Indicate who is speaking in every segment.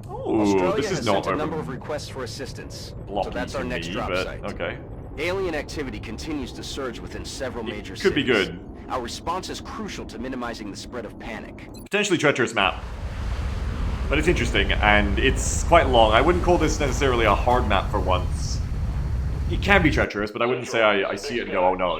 Speaker 1: Australia
Speaker 2: this is
Speaker 1: has
Speaker 2: not
Speaker 1: sent a number of requests for assistance, so that's our next drop site.
Speaker 2: Okay.
Speaker 1: Alien activity continues to surge within several major cities.
Speaker 2: Could be good.
Speaker 1: Our response is crucial to minimizing the spread of panic.
Speaker 2: Potentially treacherous map. But it's interesting, and it's quite long. I wouldn't call this necessarily a hard map for once. It can be treacherous, but I wouldn't say I see it and go, oh no.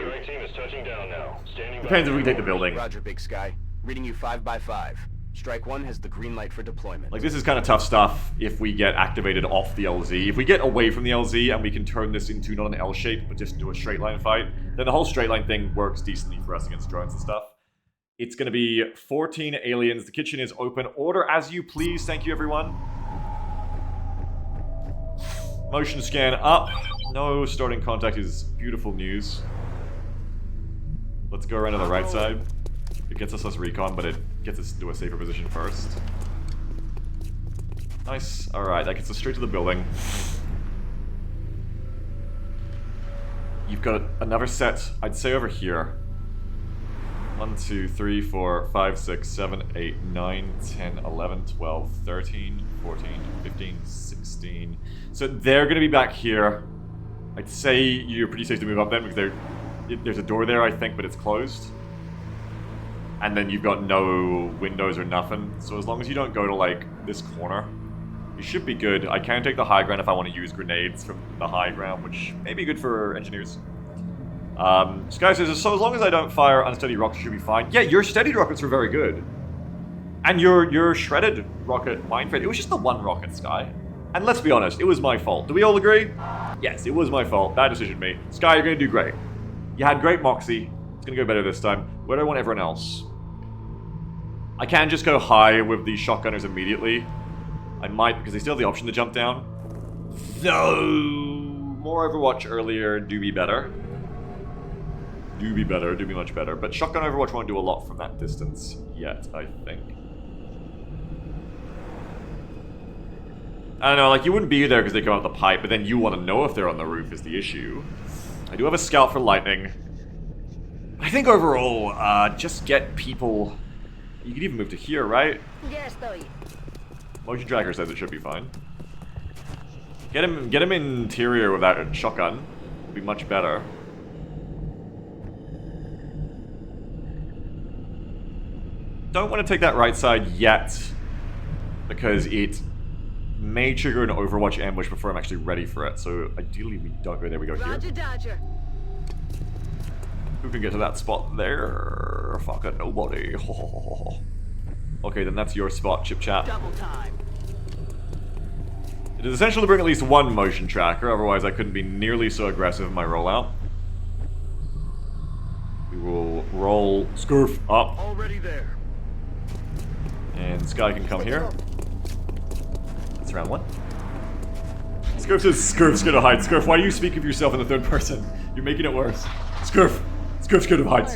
Speaker 2: Depends if we can take the building.
Speaker 1: Roger, Big Sky. Reading you 5 by 5. Strike 1 has the green light for deployment.
Speaker 2: Like, this is kind of tough stuff if we get activated off the LZ. If we get away from the LZ and we can turn this into not an L shape, but just do a straight line fight, then the whole straight line thing works decently for us against drones and stuff. It's going to be 14 aliens. The kitchen is open. Order as you please. Thank you, everyone. Motion scan up. No starting contact is beautiful news. Let's go around to the right side. It gets us less recon, but it gets us to a safer position first. Nice. Alright, that gets us straight to the building. You've got another set, I'd say over here. 1, 2, 3, 4, 5, 6, 7, 8, 9, 10, 11, 12, 13, 14, 15, 16. So they're going to be back here. I'd say you're pretty safe to move up then because there's a door there, I think, but it's closed. And then you've got no windows or nothing. So as long as you don't go to, like, this corner, you should be good. I can take the high ground if I want to use grenades from the high ground, which may be good for engineers. Sky says, so as long as I don't fire unsteady rockets, should be fine. Yeah, your steady rockets were very good. And your shredded rocket, Mindfred, it was just the one rocket, Sky. And let's be honest, it was my fault. Do we all agree? Yes, it was my fault. Bad decision made. Sky, you're going to do great. You had great moxie. It's going to go better this time. Where do I want everyone else? I can just go high with the shotgunners immediately. I might, because they still have the option to jump down. Though, more Overwatch earlier do be better. Do be better, do be much better. But shotgun Overwatch won't do a lot from that distance yet, I think. I don't know, like, you wouldn't be there because they come out the pipe, but then you want to know if they're on the roof is the issue. I do have a scout for lightning. I think overall, just get people... You could even move to here, right? Motion tracker says it should be fine. Get him interior with that shotgun. It'll be much better. Don't want to take that right side yet, because it may trigger an Overwatch ambush before I'm actually ready for it. So ideally we don't go there, we go here.
Speaker 3: Roger, Dodger.
Speaker 2: Who can get to that spot there? Fucking nobody. Okay, then that's your spot, Chip Chat.
Speaker 3: Double time.
Speaker 2: It is essential to bring at least one motion tracker, otherwise I couldn't be nearly so aggressive in my rollout. We will roll Scurf up.
Speaker 1: Already there.
Speaker 2: And Sky can come here. That's round one. Scurf says Scurf's gonna hide. Scurf, why do you speak of yourself in the third person? You're making it worse. Scurf! Scurf's gonna hide.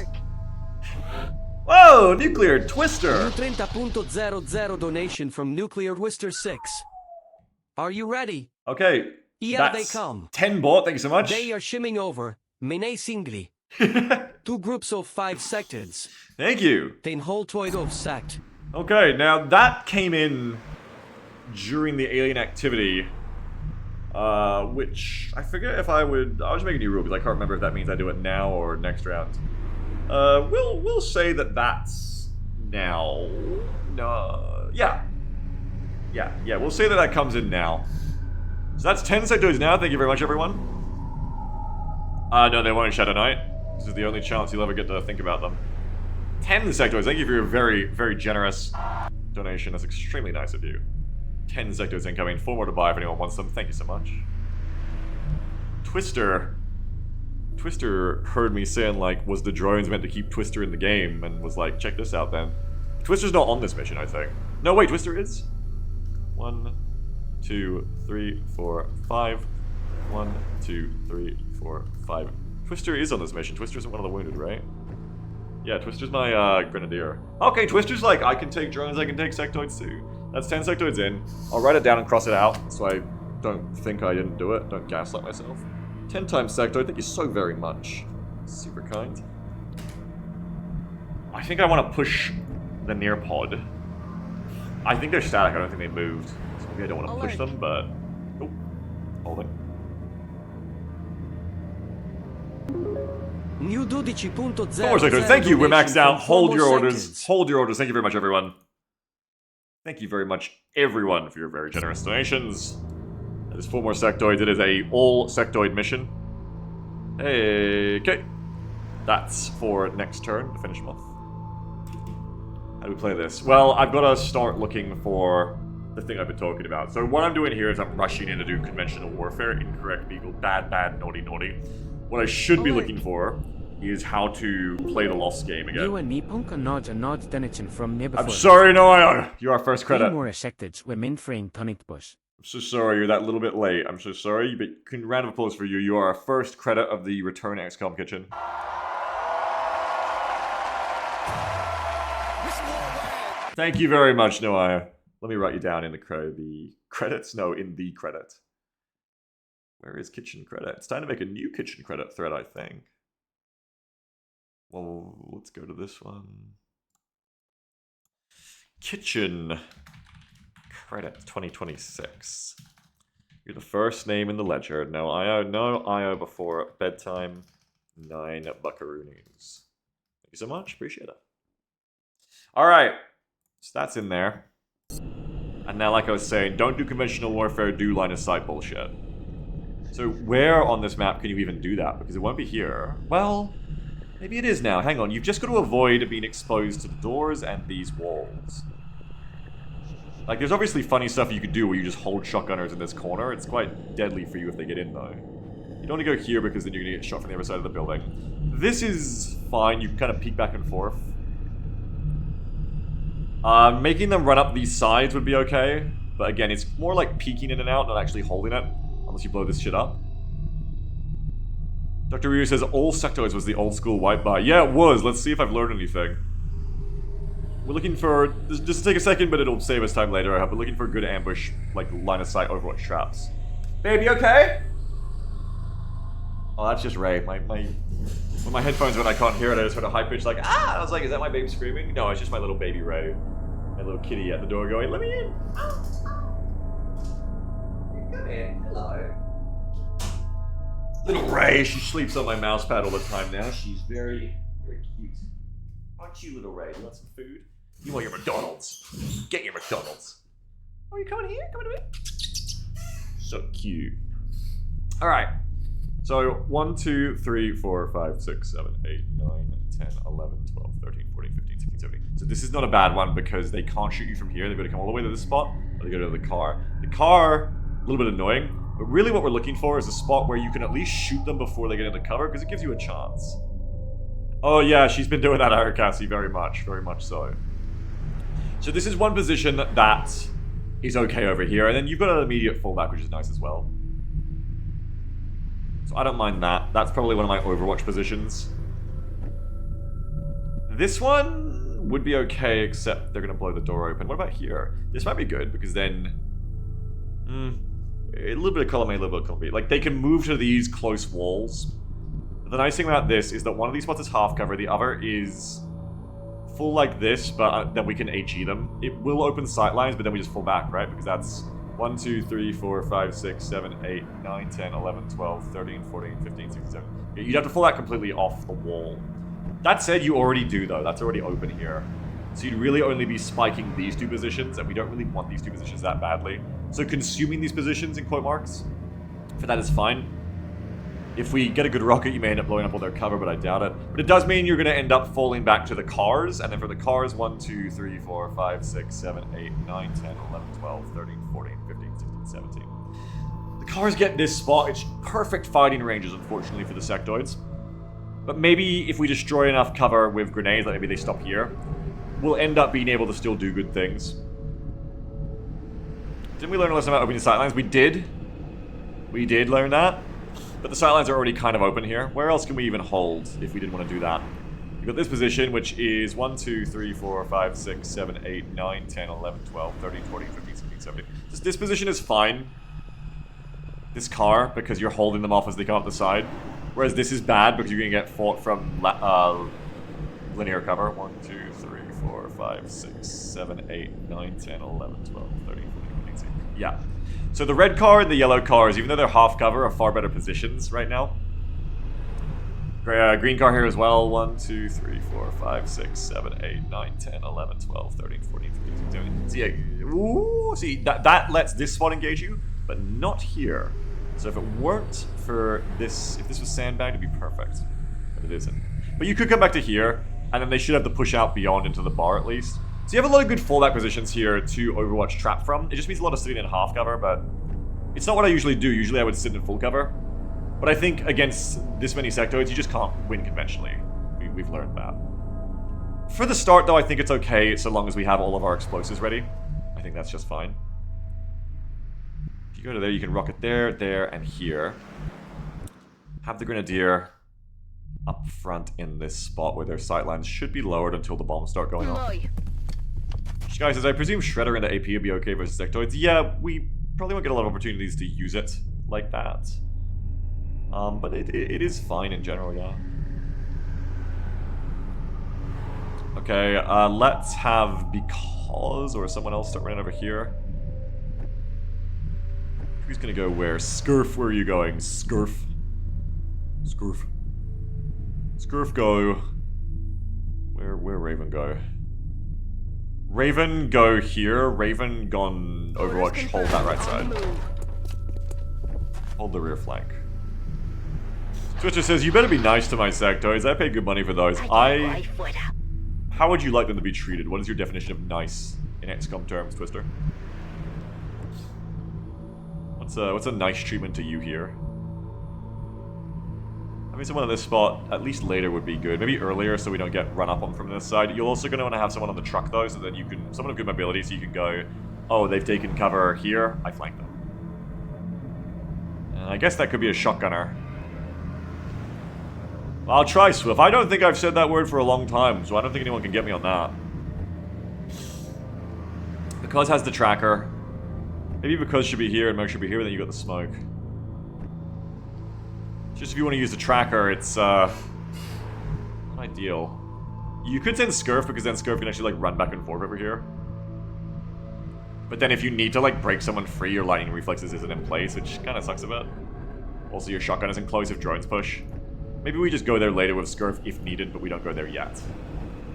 Speaker 2: Whoa! Nuclear Twister!
Speaker 4: 30.00 donation from Nuclear Twister 6. Are you ready?
Speaker 2: Okay.
Speaker 4: Here they come.
Speaker 2: 10 bot, thank you so much.
Speaker 4: They are shimming over. Mene singly. 2 groups of 5 sectors.
Speaker 2: Thank you.
Speaker 4: Ten whole toid of sect.
Speaker 2: Okay, now that came in during the alien activity. Which, I forget if I would... I'll just make a new rule, because I can't remember if that means I do it now or next round. We'll say that that's now. Yeah, we'll say that that comes in now. So that's 10 sectors now, thank you very much, everyone. No, they won't Shadow Knight. This is the only chance you'll ever get to think about them. 10 sectors, thank you for your very, very generous donation. That's extremely nice of you. 10 sectors incoming, 4 more to buy if anyone wants them. Thank you so much. Twister heard me saying, like, was the drones meant to keep Twister in the game? And was like, check this out then. Twister's not on this mission, I think. No, wait, Twister is? 1, 2, 3, 4, 5. 1, 2, 3, 4, 5. Twister is on this mission. Twister isn't one of the wounded, right? Yeah, Twister's my, grenadier. Okay, Twister's like, I can take drones, I can take sectoids too. That's 10 sectoids in. I'll write it down and cross it out, so I don't think I didn't do it. Don't gaslight myself. 10 times sectoid, thank you so very much. Super kind. I think I want to push the near pod. I think they're static, I don't think they moved. So Maybe I don't want to push them, but... Oh, holding.
Speaker 4: New 12.0.
Speaker 2: 4 sectors. Thank you. We're maxed out. Hold your orders.
Speaker 4: Seconds.
Speaker 2: Hold your orders. Thank you very much, everyone. Thank you very much, everyone, for your very generous donations. There's 4 more sectoids. It is a all sectoid mission. Hey, okay. That's for next turn to finish them off. How do we play this? Well, I've got to start looking for the thing I've been talking about. So what I'm doing here is I'm rushing in to do conventional warfare, incorrect, legal, bad, bad, naughty, naughty. What I should be looking for is how to play the Lost game again.
Speaker 3: You and me punka nods and nods Denison from neighborhood.
Speaker 2: I'm sorry, no, you're our first credit.
Speaker 3: More sectors were min frame tonic bus.
Speaker 2: I'm so sorry, you're that little bit late. I'm so sorry, but round of applause for you. You are our first credit of the Return XCOM kitchen. Thank you very much, Noah. Let me write you down in the credits. No, in the credit. Where is kitchen credit? It's time to make a new kitchen credit thread, I think. Well, let's go to this one. Kitchen credit 2026. You're the first name in the ledger. No IO before bedtime. 9 buckaroonies. Thank you so much. Appreciate it. Alright. So that's in there. And now, like I was saying, don't do conventional warfare, do line of sight bullshit. So where on this map can you even do that? Because it won't be here. Well, maybe it is now. Hang on. You've just got to avoid being exposed to the doors and these walls. Like, there's obviously funny stuff you could do where you just hold shotgunners in this corner. It's quite deadly for you if they get in, though. You don't want to go here because then you're going to get shot from the other side of the building. This is fine. You can kind of peek back and forth. Making them run up these sides would be okay. But again, it's more like peeking in and out, not actually holding it. Unless you blow this shit up. Dr. Ryu says all sectoids was the old school white bar. Yeah, it was. Let's see if I've learned anything. We're looking for... Just take a second, but it'll save us time later, I hope. We're looking for good ambush, like line of sight Overwatch traps. Baby, okay? Oh, that's just Ray. When my headphones, when I can't hear it, I just heard a high pitch like, ah! I was like, is that my baby screaming? No, it's just my little baby Ray. My little kitty at the door going, let me in! Come in, hello. Little Ray, she sleeps on my mouse pad all the time now. She's very, very cute. Aren't you, little Ray? You want some food? You want your McDonald's. Get your McDonald's. Oh, you coming here? Coming to me? So cute. Alright. So, 1, 2, 3, 4, 5, 6, 7, 8, 9, 10, 11, 12, 13, 14, 15, 16, 17. So this is not a bad one because they can't shoot you from here. They've got to come all the way to this spot, or they go to the car. The car, a little bit annoying, but really what we're looking for is a spot where you can at least shoot them before they get into cover, because it gives you a chance. Oh yeah, she's been doing that, Arakasi, very much so. So this is one position that is okay over here, and then you've got an immediate fallback, which is nice as well. So I don't mind that. That's probably one of my Overwatch positions. This one would be okay, except they're going to blow the door open. What about here? This might be good, because then... a little bit of column A, a little bit of column B. Like, they can move to these close walls. The nice thing about this is that one of these spots is half cover, the other is full like this, but then we can HE them. It will open sightlines, but then we just fall back, right? Because that's 1, 2, 3, 4, 5, 6, 7, 8, 9, 10, 11, 12, 13, 14, 15, 16, 17. You'd have to pull that completely off the wall. That said, you already do, though. That's already open here. So you'd really only be spiking these two positions, and we don't really want these two positions that badly. So consuming these positions, in quote marks, for that is fine. If we get a good rocket, you may end up blowing up all their cover, but I doubt it. But it does mean you're going to end up falling back to the cars, and then for the cars, 1, 2, 3, 4, 5, 6, 7, 8, 9, 10, 11, 12, 13, 14, 15, 16, 17. The cars get this spot. It's perfect fighting ranges, unfortunately, for the sectoids. But maybe if we destroy enough cover with grenades, like maybe they stop here, we'll end up being able to still do good things. Didn't we learn a lesson about opening sightlines? We did. We did learn that. But the sightlines are already kind of open here. Where else can we even hold if we didn't want to do that? We've got this position, which is 1, 2, 3, 4, 5, 6, 7, 8, 9, 10, 11, 12, 13, 14, 15, 16, 17. This position is fine. This car, because you're holding them off as they come up the side. Whereas this is bad because you're going to get fought from linear cover. 1, 2, 3, 4, 5, 6, 7, 8, 9, 10, 11, 12, 13, 14, 15, 16. Yeah. So the red car and the yellow cars, even though they're half cover, are far better positions right now. Green car here as well. 1, 2, 3, 4, 5, 6, 7, 8, 9, 10, 11, 12, 13, 14, 15, 16, 17. See, ooh, see that lets this spot engage you, but not here. So if it weren't for this, if this was sandbagged, it'd be perfect. But it isn't. But you could come back to here, and then they should have the push out beyond into the bar at least. So you have a lot of good fallback positions here to Overwatch trap from. It just means a lot of sitting in half cover, but it's not what I usually do. Usually I would sit in full cover. But I think against this many sectoids, you just can't win conventionally. We've learned that. For the start, though, I think it's okay so long as we have all of our explosives ready. I think that's just fine. If you go to there, you can rocket there, there, and here. Have the Grenadier up front in this spot where their sightlines should be lowered until the bombs start going off. Guys, as I presume Shredder into AP would be okay versus sectoids. Yeah, we probably won't get a lot of opportunities to use it like that. But it is fine in general, yeah. Okay, let's have Because or someone else start running over here. Who's gonna go where? Scurf, where are you going? Scurf. Scurf. Scurf go. Where Raven go? Raven go here. Raven gone Overwatch. Hold that right side. Hold the rear flank. Twitcher says, you better be nice to my sectoids. I pay good money for those. How would you like them to be treated? What is your definition of nice in XCOM terms, Twister? What's a nice treatment to you here? Having someone on this spot, at least later, would be good. Maybe earlier so we don't get run up on from this side. You're also going to want to have someone on the truck, though, so that you can... Someone of good mobility, so you can go, oh, they've taken cover here. I flank them. And I guess that could be a shotgunner. I'll try, Swift. I don't think I've said that word for a long time, so I don't think anyone can get me on that. Because has the tracker. Maybe Because should be here and Merc should be here, and then you got the smoke. Just if you want to use the tracker, it's not ideal. You could send Scurf, because then Scurf can actually like run back and forth over here. But then if you need to like break someone free, your lightning reflexes isn't in place, which kind of sucks a bit. Also, your shotgun isn't close if drones push. Maybe we just go there later with Scurf if needed, but we don't go there yet.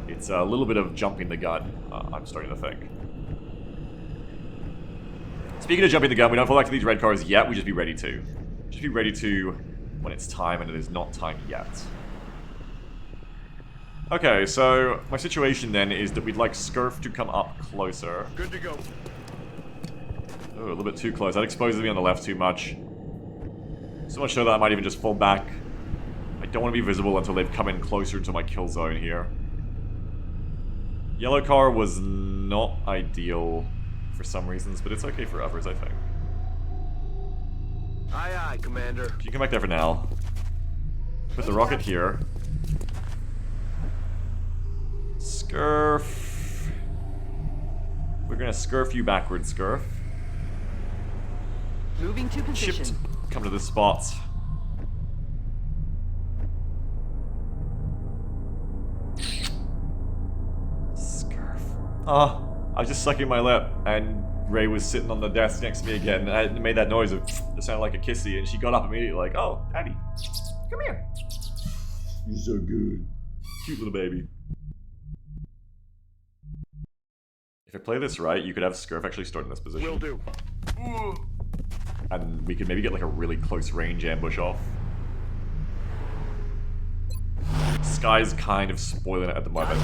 Speaker 2: It's a little bit of jumping the gun, I'm starting to think. Speaking of jumping the gun, we don't fall back to these red cars yet, we just be ready to. Just be ready to when it's time, and it is not time yet. Okay, so my situation then is that we'd like Scurf to come up closer.
Speaker 1: Good to go.
Speaker 2: Oh, a little bit too close. That exposes me on the left too much. So much so that I might even just fall back. I don't want to be visible until they've come in closer to my kill zone here. Yellow car was not ideal for some reasons, but it's okay for others, I think.
Speaker 1: Aye, aye, Commander.
Speaker 2: You can come back there for now. Put the rocket here. Scurf. We're gonna scurf you backwards, Scurf.
Speaker 5: Moving to position.
Speaker 2: Shipped. Come to this spot. Scurf. Ah, I was just sucking my lip, and Ray was sitting on the desk next to me again, and I made that noise of that sounded like a kissy, and she got up immediately like, "Oh, Daddy, come here. You're so good, cute little baby." If I play this right, you could have Scurf actually start in this position.
Speaker 1: Will do.
Speaker 2: And we could maybe get like a really close range ambush off. Sky's kind of spoiling it at the moment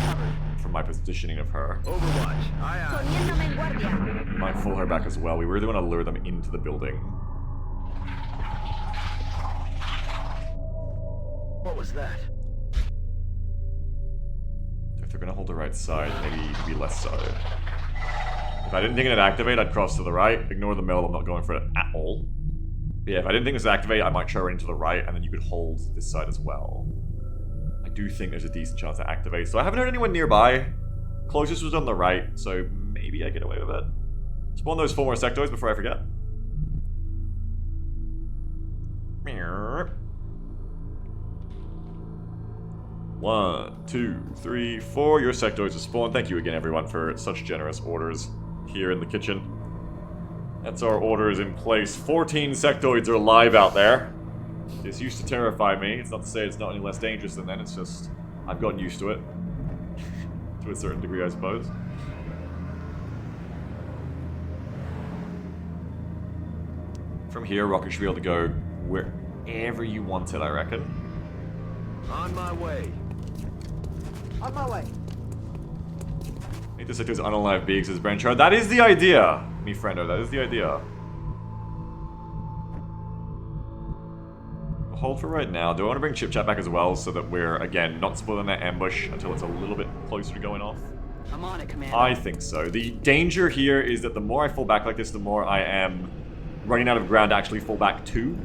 Speaker 2: from my positioning of her.
Speaker 1: Overwatch. Aye, aye.
Speaker 5: Poniéndome en guardia.
Speaker 2: Might pull her back as well. We really want to lure them into the building.
Speaker 1: What was that?
Speaker 2: If they're going to hold the right side, maybe less so. If I didn't think it'd activate, I'd cross to the right. Ignore the middle, I'm not going for it at all. But yeah, if I didn't think this would activate, I might show her into the right, and then you could hold this side as well. I do think there's a decent chance to activate, so I haven't heard anyone nearby. Closest was on the right, so maybe I get away with it. Spawn those 4 more sectoids before I forget. 1, 2, 3, 4. Your sectoids are spawned. Thank you again, everyone, for such generous orders here in the kitchen. That's our orders in place. 14 sectoids are alive out there. This used to terrify me. It's not to say it's not any less dangerous than then, it's just I've gotten used to it. To a certain degree, I suppose. From here, rocket should be able to go wherever you want it, I reckon.
Speaker 6: On my way.
Speaker 5: On my way.
Speaker 2: Make the sectors unalive beings as Branchard. That is the idea, me friendo. That is the idea. Hold for right now. Do I want to bring Chip Chat back as well so that we're, again, not spoiling that ambush until it's a little bit closer to going off?
Speaker 5: I'm on it, Commander.
Speaker 2: I think so. The danger here is that the more I fall back like this, the more I am running out of ground to actually fall back to.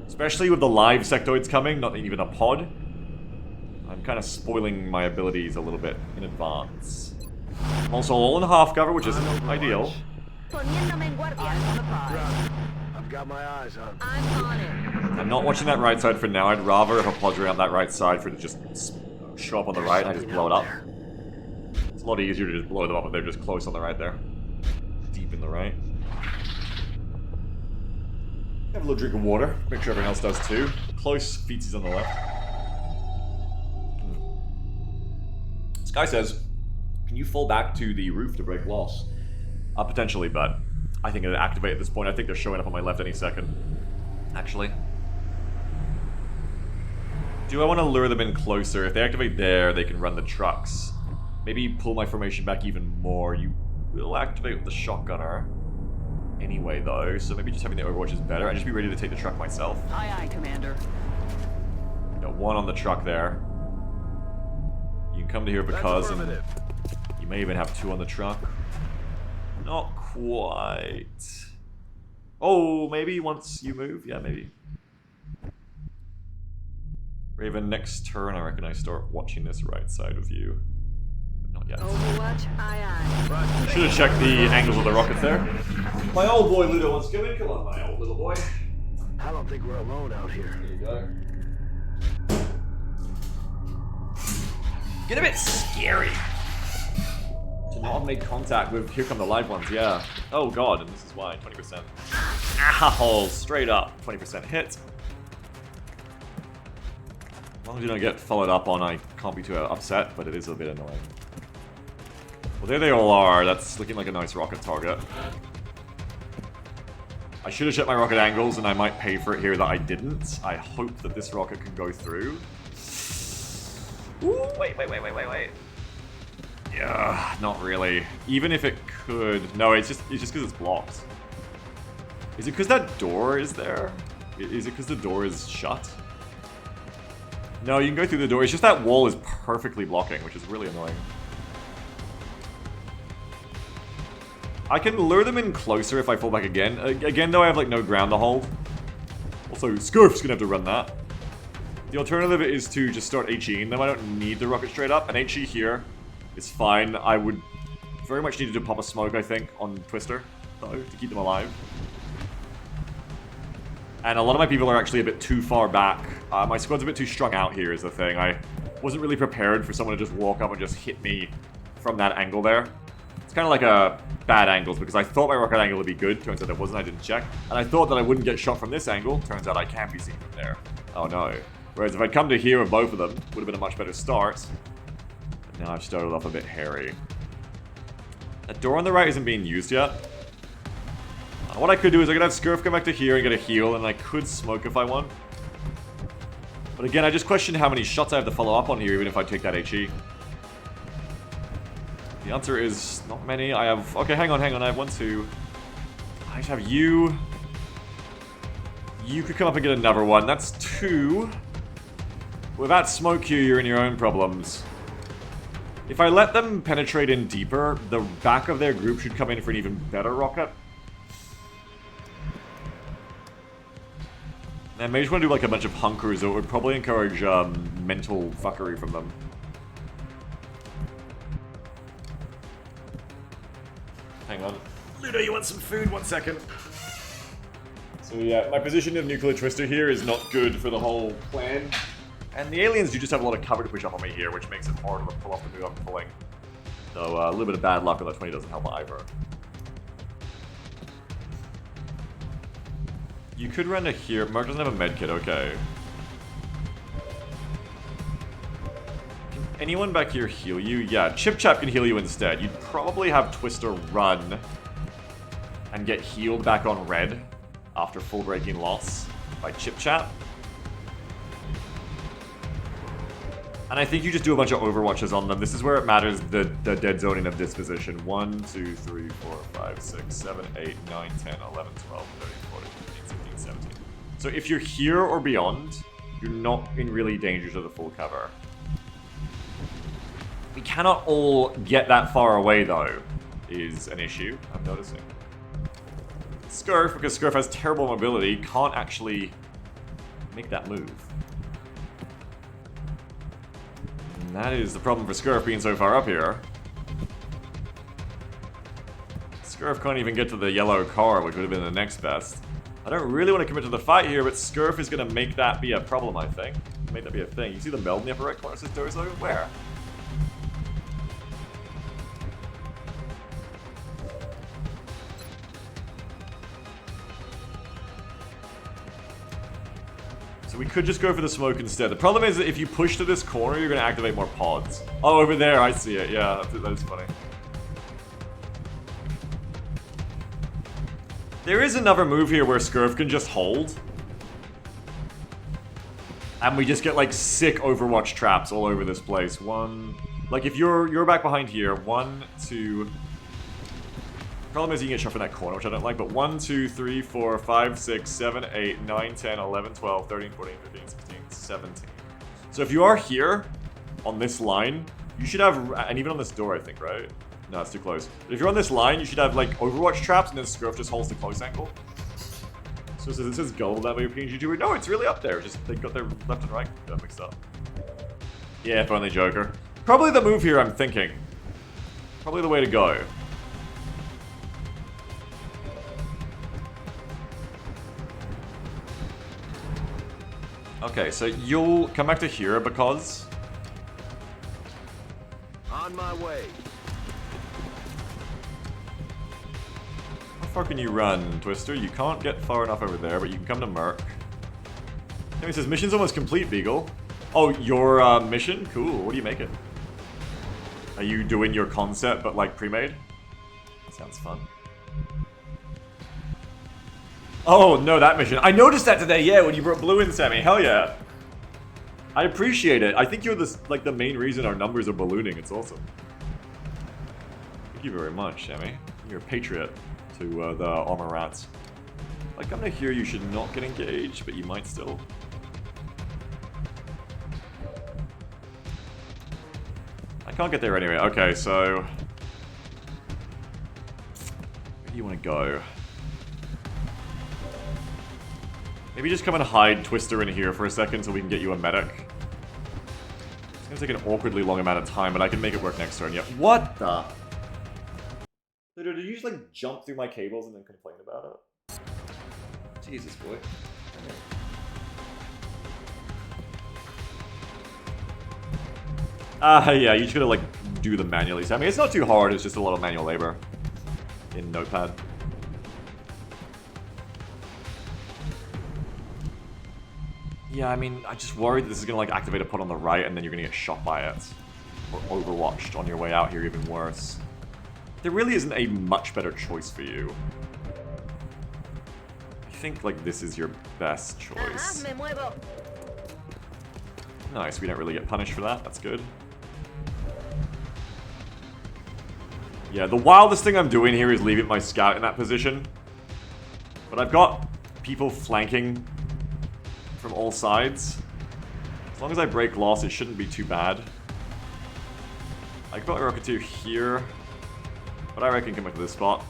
Speaker 2: Especially with the live sectoids coming, not even a pod. I'm kind of spoiling my abilities a little bit in advance. I'm also all in half cover, which isn't ideal.
Speaker 5: Poniéndome en guardia. I'm on the prize.
Speaker 6: I've got my eyes on.
Speaker 5: I'm on it.
Speaker 2: I'm not watching that right side for now. I'd rather if a pod's around that right side for it to just show up on the right and I just blow it up. It's a lot easier to just blow them up if they're just close on the right there. Deep in the right. Have a little drink of water. Make sure everyone else does too. Close, feetsies on the left. Sky says, can you fall back to the roof to break loss? Potentially, but I think it'll activate at this point. I think they're showing up on my left any second. Actually. Do I want to lure them in closer? If they activate there, they can run the trucks. Maybe pull my formation back even more. You will activate with the shotgunner. Anyway, though, so maybe just having the Overwatch is better. I'd just be ready to take the truck myself.
Speaker 5: Aye, aye, Commander.
Speaker 2: Got one on the truck there. You can come to here because, and you may even have two on the truck. Not quite. Oh, maybe once you move? Yeah, maybe. Raven, next turn, I reckon I start watching this right side of you. Not yet.
Speaker 5: Overwatch, aye, aye.
Speaker 2: Should have checked the angles of the rockets there. My old boy Ludo wants to come in. Come on, my old little boy.
Speaker 6: I don't think we're alone out here.
Speaker 2: There you go. Get a bit scary. To not have made contact with, here come the live ones, yeah. Oh god, and this is why, 20%. Ow, straight up, 20% hit. As long as you don't get followed up on, I can't be too upset, but it is a bit annoying. Well, there they all are. That's looking like a nice rocket target. I should have checked my rocket angles, and I might pay for it here that I didn't. I hope that this rocket can go through. Ooh, wait. Yeah, not really. Even if it could... No, it's just because it's blocked. Is it because that door is there? Is it because the door is shut? No, you can go through the door. It's just that wall is perfectly blocking, which is really annoying. I can lure them in closer if I fall back again. Again, though, I have, like, no ground to hold. Also, Scurf's gonna have to run that. The alternative is to just start HEing them. I don't need the rocket straight up. An HE here is fine. I would very much need to pop a smoke, I think, on Twister, though, to keep them alive. And a lot of my people are actually a bit too far back. My squad's a bit too strung out here is the thing. I wasn't really prepared for someone to just walk up and just hit me from that angle there. It's kind of like a bad angles because I thought my rocket angle would be good. Turns out it wasn't. I didn't check. And I thought that I wouldn't get shot from this angle. Turns out I can be seen from there. Oh no. Whereas if I'd come to here with both of them, would have been a much better start. But now I've started off a bit hairy. That door on the right isn't being used yet. What I could do is I could have Scurf come back to here and get a heal, and I could smoke if I want. But again, I just question how many shots I have to follow up on here, even if I take that HE. The answer is not many. I have... Okay, hang on. I have 1, 2... I have you. You could come up and get another one. That's 2. With that smoke queue, you're in your own problems. If I let them penetrate in deeper, the back of their group should come in for an even better rocket. And maybe just want to do like a bunch of hunkers, so it would probably encourage mental fuckery from them. Hang on. Ludo, you want some food? 1 second. So yeah, my position of Nuclear Twister here is not good for the whole plan. And the aliens do just have a lot of cover to push up on me here, which makes it harder to pull off the move I'm pulling. So a little bit of bad luck on that 20 doesn't help either. You could run to here. Mark doesn't have a medkit, okay. Can anyone back here heal you? Yeah, Chip Chap can heal you instead. You'd probably have Twister run and get healed back on red after full breaking loss by Chip Chap. And I think you just do a bunch of overwatches on them. This is where it matters, the dead zoning of disposition. 1, 2, 3, 4, 5, 6, 7, 8, 9, 10, 11, 12, 13, 14, 15, 16, 17. So if you're here or beyond, you're not in really danger to the full cover. We cannot all get that far away, though, is an issue, I'm noticing. Scurf, because Scurf has terrible mobility, can't actually make that move. And that is the problem for Scurf being so far up here. Scurf can't even get to the yellow car, which would have been the next best. I don't really want to commit to the fight here, but Scurf is going to make that be a problem, I think. Make that be a thing. You see the meld in the upper right corner says Dozo? Where? So we could just go for the smoke instead. The problem is that if you push to this corner, you're going to activate more pods. Oh, over there, I see it. Yeah, that is funny. There is another move here where Scurf can just hold. And we just get, like, sick Overwatch traps all over this place. Like, if you're back behind here. 1, 2... Problem is you can get shot from that corner, which I don't like, but 1, 2, 3, 4, 5, 6, 7, 8, 9, 10, 11, 12, 13, 14, 15, 16, 17. So if you are here, on this line, you should have, and even on this door, I think, right? No, it's too close. But if you're on this line, you should have, like, Overwatch traps, and then Scurf just holds the close angle. So it says gold that way, PNG YouTuber. No, it's really up there. Just, they got their left and right mixed up. Yeah, if only Joker. Probably the move here, I'm thinking. Probably the way to go. Okay, so you'll come back to here because...
Speaker 6: On my way.
Speaker 2: How far can you run, Twister? You can't get far enough over there, but you can come to Merc. And he says, mission's almost complete, Beagle. Oh, your mission? Cool, what do you make it? Are you doing your concept, but like pre-made? Sounds fun. Oh, no, that mission. I noticed that today, yeah, when you brought Blue in, Sammy. Hell yeah. I appreciate it. I think you're the main reason our numbers are ballooning. It's awesome. Thank you very much, Sammy. You're a patriot to the armor rats. Like, I'm gonna hear you should not get engaged, but you might still. I can't get there anyway. Okay, so... where do you want to go? Maybe just come and hide Twister in here for a second so we can get you a medic. It's gonna take an awkwardly long amount of time, but I can make it work next turn. Yeah. What the? Did you just like jump through my cables and then complain about it? Jesus, boy. Yeah, you just gotta like do them manually. So, I mean, it's not too hard, it's just a lot of manual labor in Notepad. Yeah, I mean, I just worried that this is gonna like activate a pod on the right and then you're gonna get shot by it. Or overwatched on your way out here, even worse. There really isn't a much better choice for you. I think like this is your best choice. Nice, we don't really get punished for that, that's good. Yeah, the wildest thing I'm doing here is leaving my scout in that position. But I've got people flanking from all sides. As long as I break loss, it shouldn't be too bad. I could put my Rocketeer here, but I reckon come back to this spot.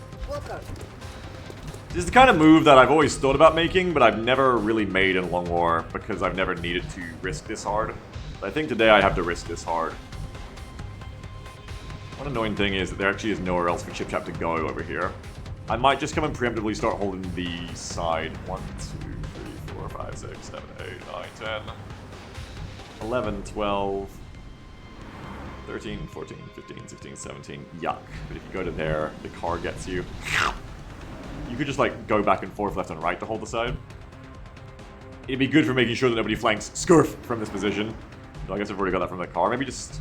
Speaker 2: This is the kind of move that I've always thought about making, but I've never really made in Long War because I've never needed to risk this hard. But I think today I have to risk this hard. One annoying thing is that there actually is nowhere else for Chip Chap to go over here. I might just come and preemptively start holding the side. 1, 2, 3, 4, 5, 6, 7, 8, 9, 10, 11, 12, 13, 14, 15, 16, 17. Yuck. But if you go to there, the car gets you. You could just like go back and forth left and right to hold the side. it'd be good for making sure that nobody flanks Scurf from this position. So I guess I've already got that from the car. Maybe just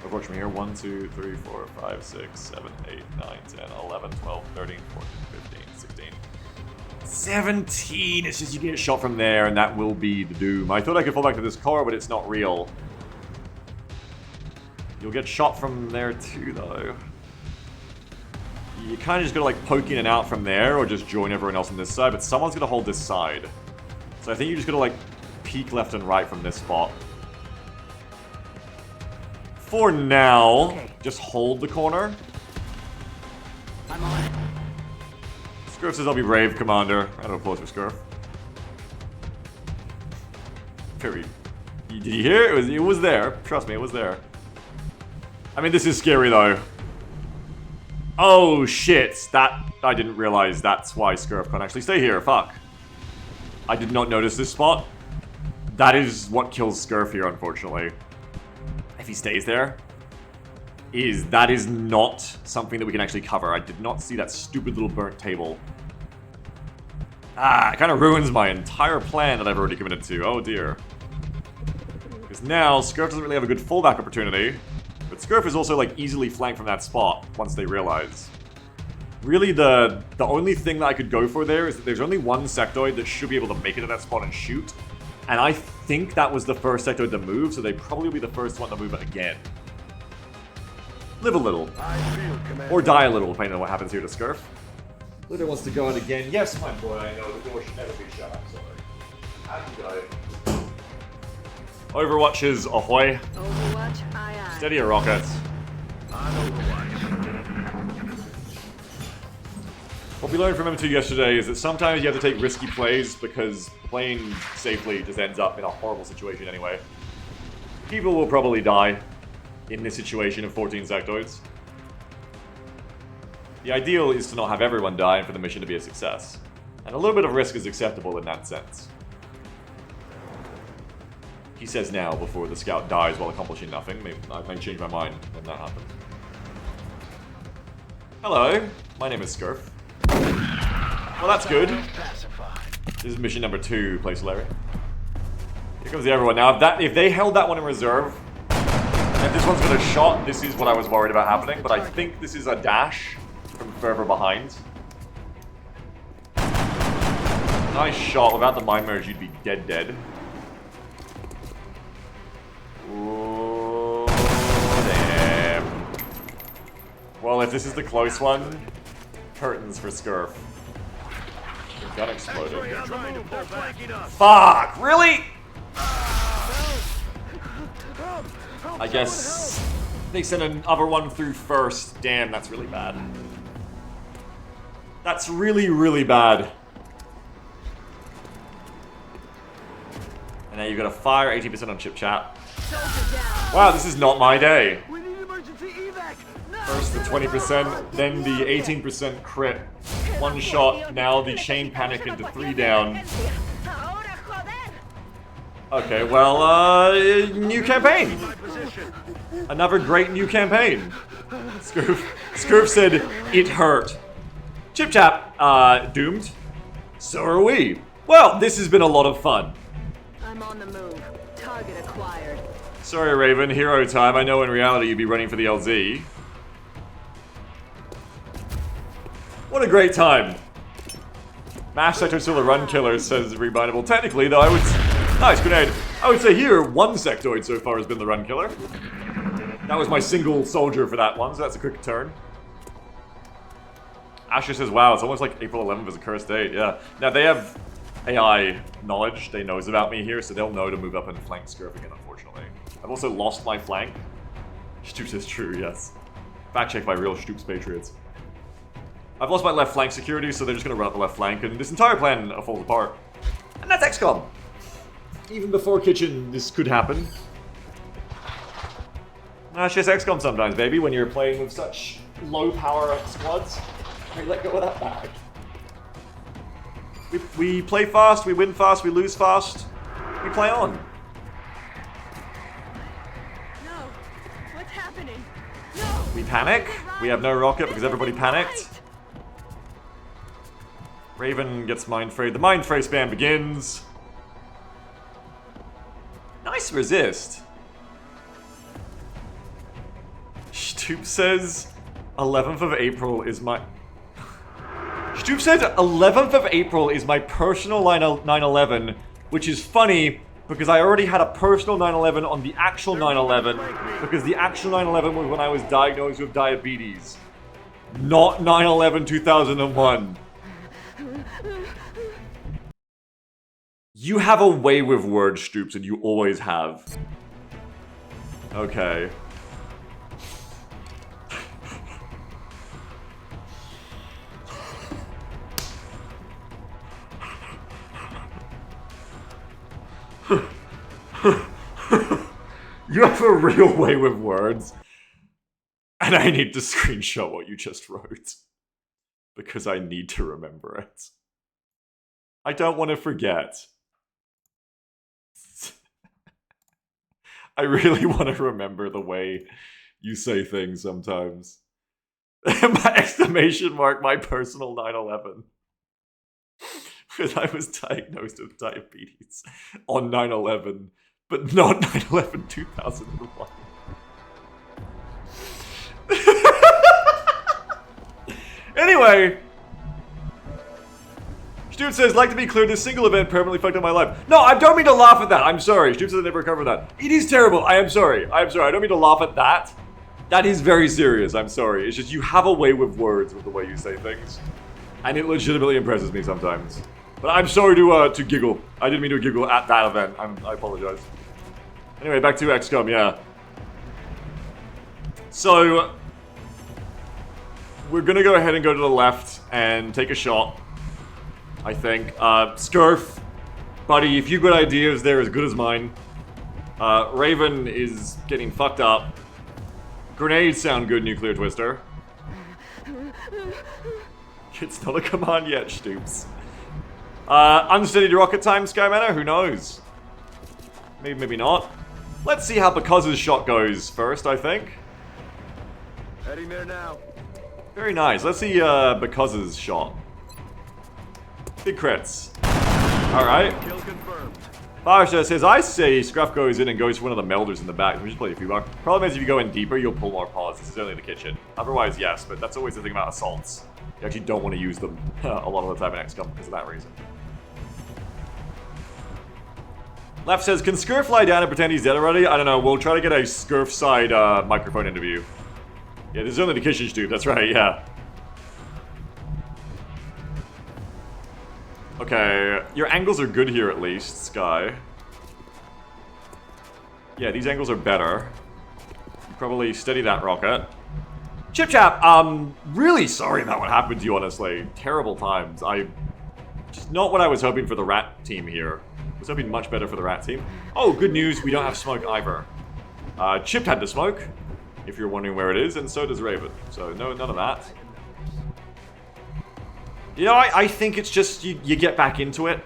Speaker 2: approach from here. 1, 2, 3, 4, 5, 6, 7, 8, 9, 10, 11, 12, 13, 14, 15, 16. 17! It's just you get shot from there, and that will be the doom. I thought I could fall back to this car, but it's not real. You'll get shot from there too, though. You kind of just gotta like poke in and out from there, or just join everyone else on this side, but someone's gonna hold this side. So I think you just gotta like peek left and right from this spot. For now, just hold the corner.
Speaker 5: I'm on it.
Speaker 2: Scurf says I'll be brave, Commander. Round of applause for Scurf. Very... Did you hear it? It was there. Trust me, it was there. I mean, this is scary, though. Oh, shit. That... I didn't realize that's why Scurf can't actually stay here. Fuck. I did not notice this spot. That is what kills Scurf here, unfortunately. If he stays there, that is not something that we can actually cover. I did not see that stupid little burnt table. Ah, it kind of ruins my entire plan that I've already committed to. Oh dear. Because now, Scurf doesn't really have a good fallback opportunity. But Scurf is also like easily flanked from that spot once they realize. Really, the only thing that I could go for there is that there's only one sectoid that should be able to make it to that spot and shoot. And I think that was the first sectoid to move, so they probably will be the first one to move it again. Live a little. Or die a little, depending on what happens here to Scurf. Litter wants to go out again. Yes, my boy, I know the door should never be shut. I'm sorry. Happy guy. Overwatches ahoy.
Speaker 5: Overwatch, aye aye.
Speaker 2: Steady your rockets.
Speaker 6: On Overwatch.
Speaker 2: What we learned from M2 yesterday is that sometimes you have to take risky plays because playing safely just ends up in a horrible situation anyway. People will probably die in this situation of 14 sectoids. The ideal is to not have everyone die and for the mission to be a success. And a little bit of risk is acceptable in that sense. He says now before the scout dies while accomplishing nothing. Maybe I may change my mind when that happens. Hello, my name is Scurf. Well, that's good. This is mission number 2, Place Larry. Here comes the other one. Now, if they held that one in reserve, and if this one's got a shot, this is what I was worried about happening. But I think this is a dash from further behind. Nice shot. Without the mind merge, you'd be dead. Ooh, damn. Well, if this is the close one, curtains for Scurf. The gun exploded. Fuck! Really? I guess they sent another one through first. Damn, that's really bad. That's really bad. And now you've got to fire 80% on chip chat. Wow, this is not my day.
Speaker 6: We need emergency evac.
Speaker 2: First the 20%, then the 18% crit. One shot, now the chain panic into 3 down. Okay, well, new campaign. Another great new campaign. Scurf said, it hurt. Chip Chap, doomed. So are we. Well, this has been a lot of fun.
Speaker 5: I'm on the move. Target acquired.
Speaker 2: Sorry, Raven, hero time. I know in reality you'd be running for the LZ. What a great time. Mash sector still a run killer, says Rebindable. Technically, though, I would... Nice grenade. I would say here, one sectoid so far has been the run killer. That was my single soldier for that one, so that's a quick turn. Asher says, wow, it's almost like April 11th is a cursed date. Yeah. Now, they have AI knowledge. They knows about me here, so they'll know to move up and flank Scurf again, unfortunately. I've also lost my flank. Stoops is true, yes. Fact checked by real Stoops patriots. I've lost my left flank security, so they're just going to run up the left flank, and this entire plan falls apart. And that's XCOM! Even before Kitchen, this could happen. It's just XCOM sometimes, baby, when you're playing with such low power squads. We let go of that bag. We play fast, we win fast, we lose fast. We play on.
Speaker 5: No. What's happening? No.
Speaker 2: We panic. We have no rocket because everybody panicked. Raven gets mind frayed. The mind fray spam begins. Nice resist. Stoop says 11th of April is my... Stoop said 11th of April is my personal 9/11, which is funny because I already had a personal 9/11 on the actual 9/11 because the actual 9/11 was when I was diagnosed with diabetes. Not 9/11/2001. You have a way with words, Stoops, and you always have. Okay. You have a real way with words. And I need to screenshot what you just wrote. Because I need to remember it. I don't want to forget. I really want to remember the way you say things sometimes. My exclamation mark, my personal 9/11. Because I was diagnosed with diabetes on 9/11, but not 9/11/2001. Anyway, Stu says, like to be clear, this single event permanently fucked up my life. No, I don't mean to laugh at that. I'm sorry. Stu says I never covered that. It is terrible. I am sorry. I am sorry. I don't mean to laugh at that. That is very serious. I'm sorry. It's just you have a way with words with the way you say things. And it legitimately impresses me sometimes. But I'm sorry to giggle. I didn't mean to giggle at that event. I apologize. Anyway, back to XCOM, yeah. So, we're gonna go ahead and go to the left and take a shot. I think. Scurf, buddy, if you've got ideas, they're as good as mine. Raven is getting fucked up. Grenades sound good, Nuclear Twister. It's not a command yet, Stoops. Unsteady rocket time, Skymanor? Who knows? Maybe, maybe not. Let's see how Because's shot goes first, I think.
Speaker 6: Heading there now.
Speaker 2: Very nice. Let's see Because's shot. Big crits. Alright.
Speaker 6: Kill confirmed.
Speaker 2: Firestar says, I say Scruff goes in and goes for one of the melders in the back. We just play a few more. Problem is, if you go in deeper, you'll pull more pawns. This is only the kitchen. Otherwise, yes, but that's always the thing about assaults. You actually don't want to use them a lot of the time in XCOM because of that reason. Left says, can Scurf lie down and pretend he's dead already? I don't know. We'll try to get a Scurf side microphone interview. Yeah, this is only the kitchen, Stu. That's right, yeah. Okay, your angles are good here at least, Sky. Yeah, these angles are better. Probably steady that rocket. Chip Chap, really sorry about what happened to you, honestly. Terrible times. Just not what I was hoping for the rat team here. I was hoping much better for the rat team. Oh, good news, we don't have smoke either. Chip had to smoke, if you're wondering where it is, and so does Raven. So, no, none of that. You know, I think it's just you get back into it.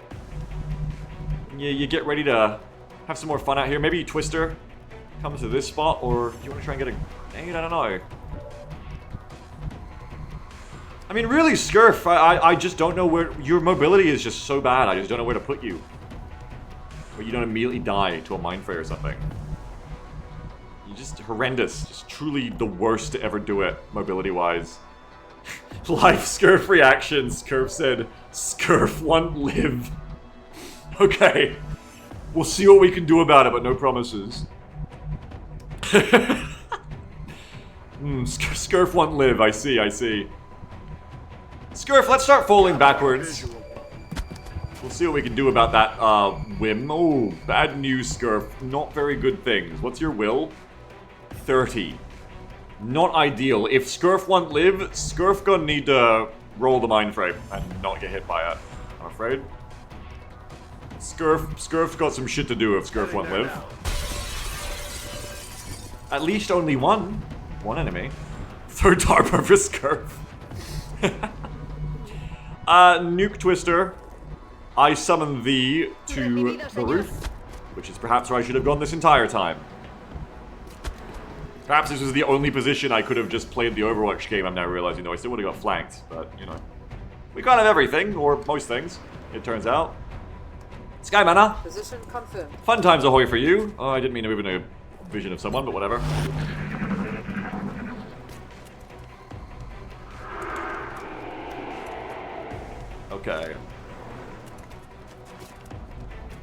Speaker 2: You get ready to have some more fun out here. Maybe Twister comes to this spot, or do you want to try and get a grenade? I don't know. I mean, really, Scurf, I just don't know where... Your mobility is just so bad, I just don't know where to put you. Where you don't immediately die to a mind fray or something. You're just horrendous. Just truly the worst to ever do it, mobility-wise. Life Scurf reactions, Scurf said, Scurf won't live. Okay. We'll see what we can do about it, but no promises. Scurf won't live, I see, I see. Scurf, let's start falling backwards. We'll see what we can do about that, whim. Oh, bad news, Scurf. Not very good things. What's your will? 30. Not ideal. If Scurf won't live, Scurf gonna need to roll the mind frame and not get hit by it, I'm afraid. Scurf's got some shit to do if Scurf won't live. At least only one enemy. Third Tarper for Scurf. Nuke Twister, I summon thee to the roof, which is perhaps where I should have gone this entire time. Perhaps this was the only position I could have just played the Overwatch game, I'm now realizing, though I still would have got flanked, but, you know. We can't have everything, or most things, it turns out. Sky Manor.
Speaker 7: Position confirmed.
Speaker 2: Fun times ahoy for you. Oh, I didn't mean to move in a vision of someone, but whatever. Okay.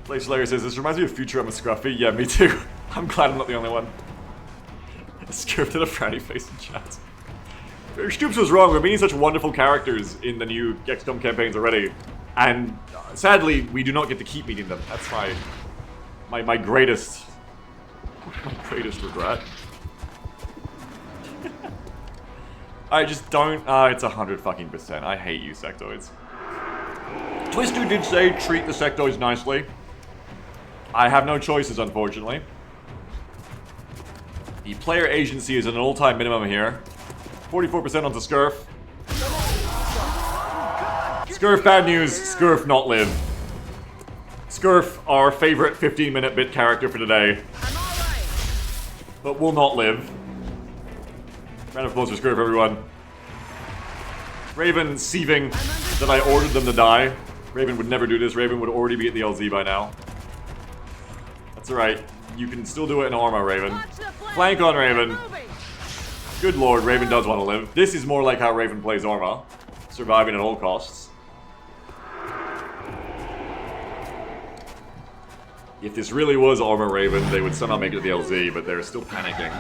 Speaker 2: Place Slayer says, this reminds me of Futurama Scruffy. Yeah, me too. I'm glad I'm not the only one. Scripted a frowny face in chat. Stoops was wrong. We're meeting such wonderful characters in the new XCOM campaigns already. And sadly, we do not get to keep meeting them. That's my greatest regret. I just don't. It's 100%. I hate you, sectoids. Twister did say treat the sectoids nicely. I have no choices, unfortunately. The player agency is at an all-time minimum here. 44% onto Scurf. Scurf, bad news. Scurf not live. Scurf, our favorite 15-minute bit character for today. But will not live. Round of applause for Scurf, everyone. Raven seething that I ordered them to die. Raven would never do this. Raven would already be at the LZ by now. That's alright. You can still do it in armor, Raven. Flank on Raven. Good lord, Raven does want to live. This is more like how Raven plays armor. Surviving at all costs. If this really was armor Raven, they would somehow make it to the LZ, but they're still panicking.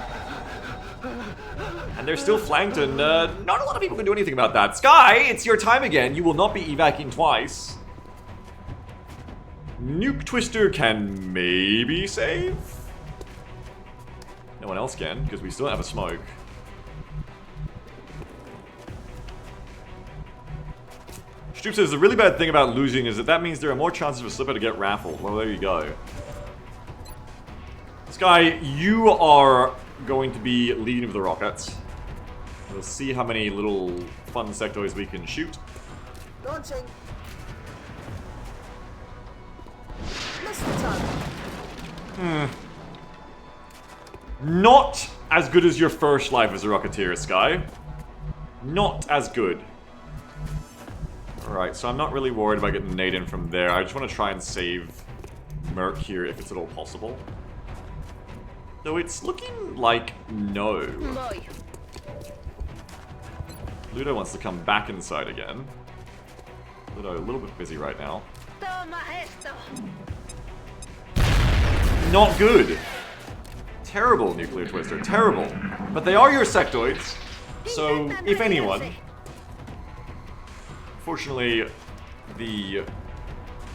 Speaker 2: And they're still flanked, and not a lot of people can do anything about that. Sky, it's your time again. You will not be evacing twice. Nuke Twister can maybe save? No one else can, because we still don't have a smoke. Stoop says the really bad thing about losing is that means there are more chances for Slipper to get raffled. Well, there you go. Sky, you are going to be leading with the rockets. We'll see how many little fun sectoids we can shoot.
Speaker 7: Launching. Missile target.
Speaker 2: Not as good as your first life as a Rocketeer, Sky. Not as good. Alright, so I'm not really worried about getting the nade in from there. I just want to try and save Merc here if it's at all possible. Though it's looking like no. Ludo wants to come back inside again. Ludo a little bit busy right now. Not good. Terrible, Nuclear Twister. Terrible. But they are your sectoids. So, if anyone... Fortunately, the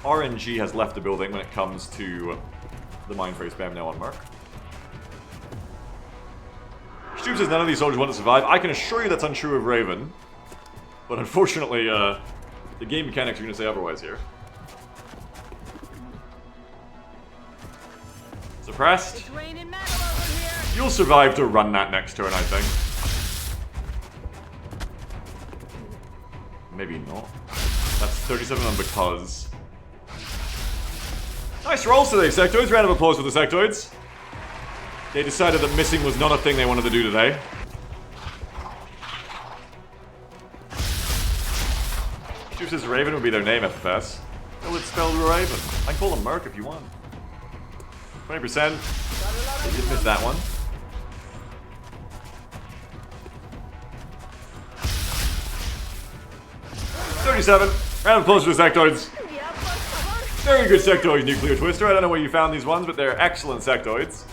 Speaker 2: RNG has left the building when it comes to the Mindfray spam now on Merc. Stoop says none of these soldiers want to survive. I can assure you that's untrue of Raven. But unfortunately, the game mechanics are going to say otherwise here. Suppressed. You'll survive to run that next turn, I think. Maybe not. That's 37 on because. Nice rolls today, sectoids. Round of applause for the sectoids. They decided that missing was not a thing they wanted to do today. Stu says Raven would be their name, FFS. Well, it's spelled Raven. I can call them Merc if you want. 20%. They did miss that one. $37. Round of applause for the sectoids. Very good sectoids, Nuclear Twister. I don't know where you found these ones, but they're excellent sectoids.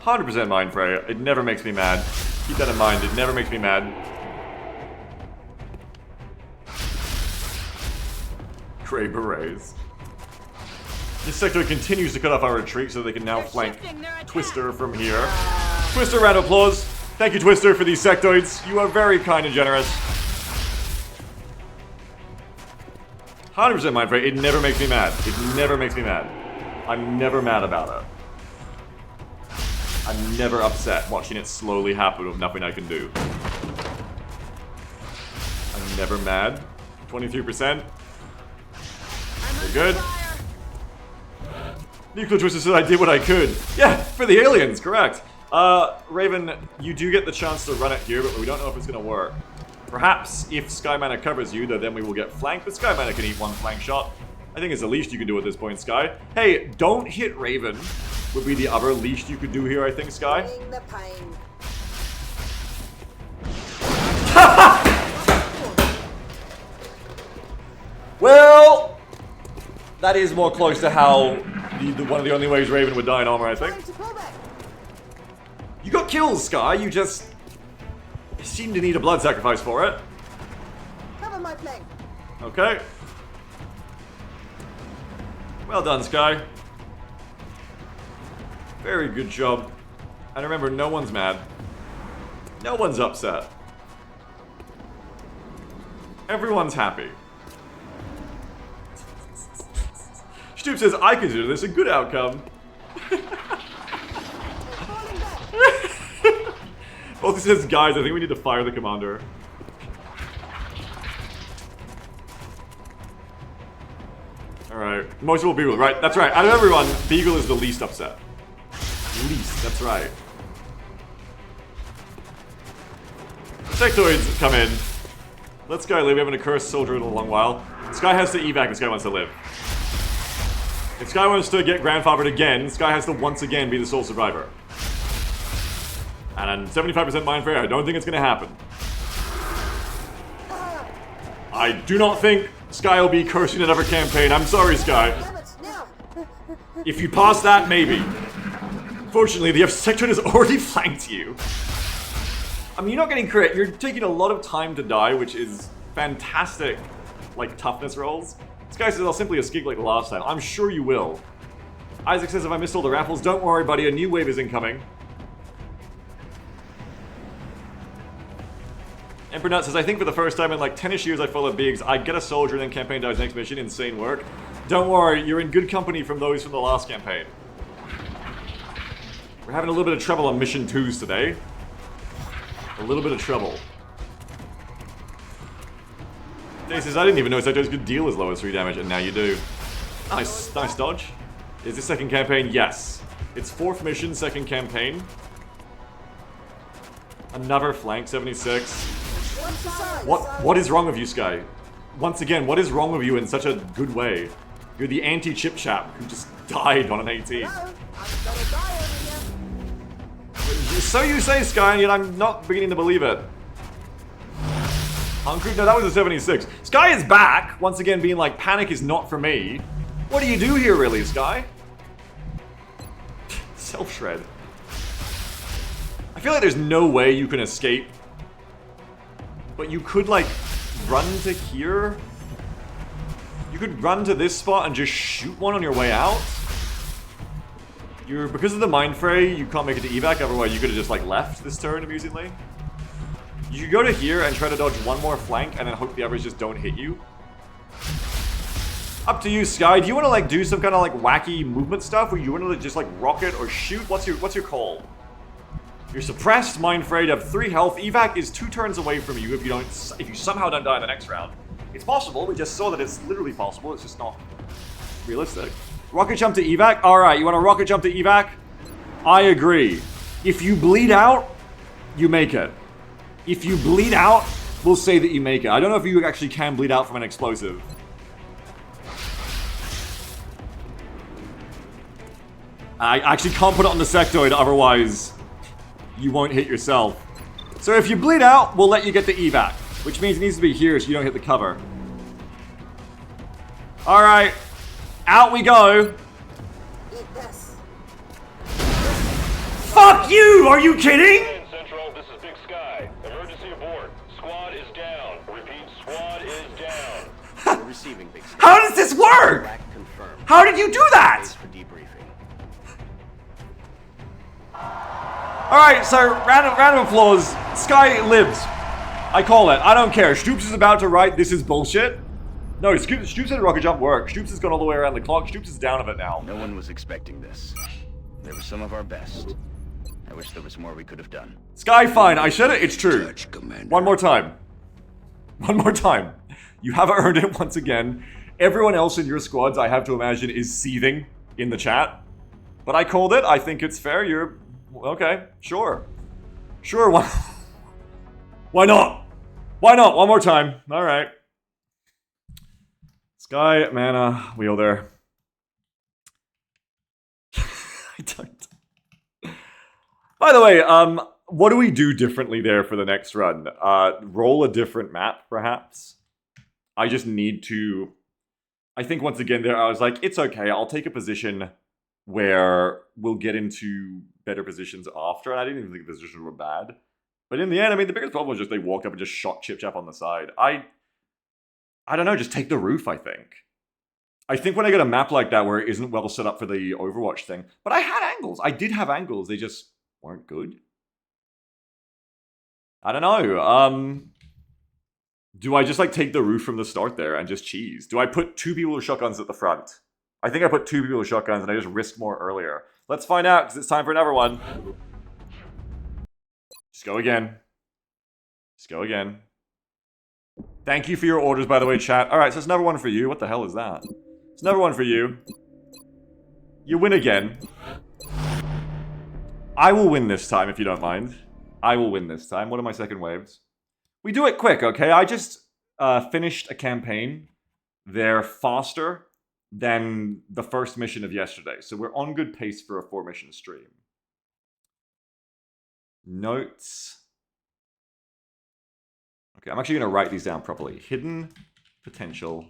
Speaker 2: 100% Mindfray. It never makes me mad. Keep that in mind. It never makes me mad. Grey Berets. This sector continues to cut off our retreat so they can now flank Twister from here. Twister, round of applause. Thank you, Twister, for these sectoids. You are very kind and generous. 100% Mindfray. It never makes me mad. It never makes me mad. I'm never mad about it. I'm never upset watching it slowly happen with nothing I can do. I'm never mad. 23%. Very good. Nuclear Twister said I did what I could. Yeah, for the aliens, correct. Raven, you do get the chance to run it here, but we don't know if it's going to work. Perhaps if Skymana covers you, then we will get flanked, but Skymana can eat one flank shot. I think it's the least you can do at this point, Sky. Hey, don't hit Raven would be the other least you could do here, I think, Sky.
Speaker 7: Bring the pain.
Speaker 2: Well, that is more close to how one of the only ways Raven would die in armor, I think.
Speaker 7: Time to pull back.
Speaker 2: You got kills, Sky. You just seem to need a blood sacrifice for it.
Speaker 7: Cover my flank.
Speaker 2: Okay. Well done, Sky. Very good job. And remember, no one's mad. No one's upset. Everyone's happy. Stoop says, I consider this a good outcome. Also says, guys, I think we need to fire the commander. Alright, most people Beagle, right? That's right. Out of everyone, Beagle is the least upset. Least, that's right. Sectoids come in. Let Sky live. We haven't a cursed soldier in a long while. Sky has to evac if Sky wants to live. If Sky wants to get grandfathered again, Sky has to once again be the sole survivor. And 75% mind fray, I don't think it's going to happen. I do not think Sky will be cursing another campaign. I'm sorry, Sky. If you pass that, maybe. Fortunately, the sector has already flanked you. I mean, you're not getting crit. You're taking a lot of time to die, which is fantastic, like, toughness rolls. Sky says, I'll simply escape like last time. I'm sure you will. Isaac says, if I missed all the raffles, don't worry, buddy. A new wave is incoming. Emperor Nut says, I think for the first time in like 10-ish years I followed Biggs, I get a soldier and then campaign dies next mission. Insane work. Don't worry, you're in good company from those from the last campaign. We're having a little bit of trouble on mission 2s today. A little bit of trouble. Day says, I didn't even know Sectors could deal as low as 3 damage, and now you do. Nice, nice dodge. Is this second campaign? Yes. It's 4th mission, 2nd campaign. Another flank, 76. What is wrong with you, Sky? Once again, what is wrong with you in such a good way? You're the anti-chip chap who just died on an 18. So you say, Sky, and yet I'm not beginning to believe it. Hungry? No, that was a 76. Sky is back, once again being like, panic is not for me. What do you do here, really, Sky? Self-shred. I feel like there's no way you can escape. But you could, like, run to here? You could run to this spot and just shoot one on your way out? Because of the mind fray, you can't make it to evac, otherwise you could have just, like, left this turn, amusingly. You could go to here and try to dodge one more flank and then hope the others just don't hit you. Up to you, Sky. Do you want to, like, do some kind of, like, wacky movement stuff? Or you want to just, like, rocket or shoot? What's your call? You're suppressed, mind frayed, have 3 health. Evac is 2 turns away from you if you somehow don't die in the next round. It's possible. We just saw that it's literally possible. It's just not realistic. Rocket jump to evac? Alright, you want to rocket jump to evac? I agree. If you bleed out, you make it. If you bleed out, we'll say that you make it. I don't know if you actually can bleed out from an explosive. I actually can't put it on the sectoid, otherwise you won't hit yourself. So if you bleed out, we'll let you get the evac. Which means it needs to be here so you don't hit the cover. Alright. Out we go.
Speaker 7: Yes.
Speaker 2: Fuck you! Are you kidding?
Speaker 8: Central, this is Big Sky. Emergency abort. Squad is down. Repeat, squad is down.
Speaker 1: We're receiving Big Sky.
Speaker 2: How does this work?
Speaker 1: Track confirmed.
Speaker 2: How did you do that?
Speaker 1: Base for debriefing.
Speaker 2: Alright, so random applause. Sky lives. I call it. I don't care. Stoops is about to write this is bullshit. No, Stoops said rocket jump work. Stoops has gone all the way around the clock. Stoops is down of it now.
Speaker 1: No one was expecting this. They were some of our best. I wish there was more we could have done.
Speaker 2: Sky, fine. I said it. It's true. One more time. One more time. You have earned it once again. Everyone else in your squads, I have to imagine, is seething in the chat. But I called it. I think it's fair. You're... Okay. Sure. Sure. Why not? Why not? One more time. All right. Sky, mana, wheel there. I don't. By the way, what do we do differently there for the next run? Roll a different map, perhaps? I just need to... I think once again there, I was like, it's okay, I'll take a position where we'll get into better positions after, and I didn't even think the positions were bad. But in the end, I mean, the biggest problem was just they walked up and just shot Chip Chap on the side. I don't know, just take the roof, I think. I think when I get a map like that where it isn't well set up for the Overwatch thing, but I had angles. I did have angles, they just weren't good. I don't know, do I just, like, take the roof from the start there and just cheese? Do I put 2 people with shotguns at the front? I think I put 2 people with shotguns and I just risked more earlier. Let's find out, because it's time for another one. Just go again. Just go again. Thank you for your orders, by the way, chat. Alright, so it's another one for you. What the hell is that? It's another one for you. You win again. I will win this time, if you don't mind. I will win this time. What are my second waves? We do it quick, okay? I just finished a campaign. They're faster than the first mission of yesterday. So we're on good pace for a 4-mission stream. Notes. Okay, I'm actually going to write these down properly. Hidden potential.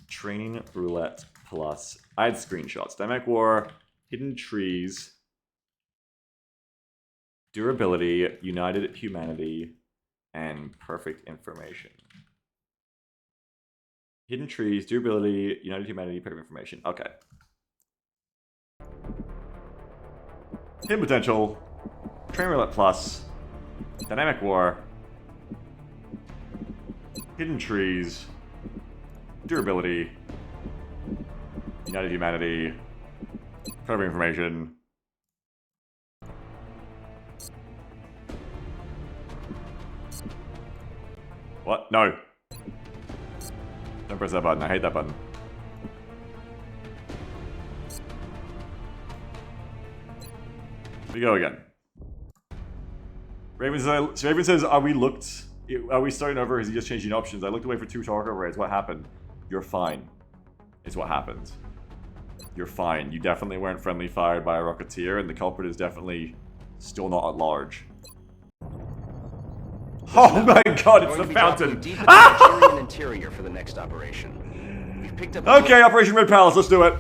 Speaker 2: Training roulette plus. I had screenshots. Dynamic war. Hidden trees. Durability. United humanity. And perfect information. Hidden trees, durability, united humanity, perfect information. Okay. Hidden potential, train roulette plus, dynamic war, hidden trees, durability, united humanity, perfect information. What? No. Don't press that button. I hate that button. We go again. Raven says, are we starting over? Has he just changing options? I looked away for 2 target overrides. What happened? You're fine. It's what happened. You're fine. You definitely weren't friendly fired by a Rocketeer, and the culprit is definitely still not at large. Oh my god, it's the fountain!
Speaker 1: Deep in the Manchurian interior for the next operation. We've picked up
Speaker 2: okay, Operation Red Palace, let's do it.